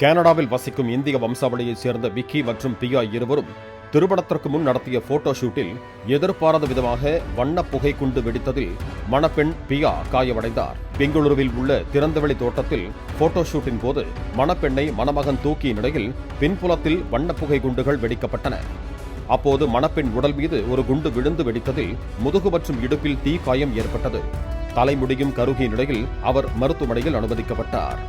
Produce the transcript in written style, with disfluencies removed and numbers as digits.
கனடாவில் வசிக்கும் இந்திய வம்சாவளியைச் சேர்ந்த விக்கி மற்றும் பியா இருவரும் திருமணத்திற்கு முன் நடத்திய போட்டோ ஷூட்டில் எதிர்பாராத விதமாக வண்ண புகை குண்டு வெடித்ததில் மணப்பெண் பியா காயமடைந்தார். பெங்களூருவில் உள்ள திறந்தவெளி தோட்டத்தில் போட்டோ ஷூட்டின் போது மணப்பெண்ணை மணமகன் தூக்கிய நிலையில் பின்புலத்தில் வண்ண புகை குண்டுகள் வெடிக்கப்பட்டன. அப்போது மணப்பெண் உடல் மீது ஒரு குண்டு விழுந்து வெடித்ததில் முதுகு மற்றும் இடுப்பில் தீ காயம் ஏற்பட்டது. தலைமுடியும் கருகிய நிலையில் அவர் மருத்துவமனையில் அனுமதிக்கப்பட்டார்.